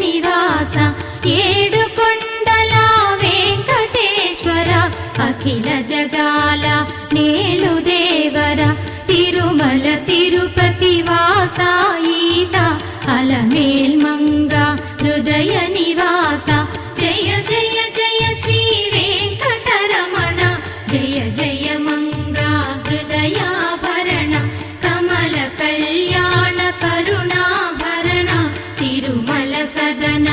నివాస ఏడుకొండల వెంకటేశ్వర అఖిల జగాల నేలు దేవర తిరుమల తిరుపతి వాస ఈస అలమేల్ మంగ హృదయ నివాస జయ జయ జయ శ్రీ వెంకటరమణ జయ జయ మంగ హృదయాభరణ కమల కళ్యాణ కరుణాభరణ తిరుమల సదన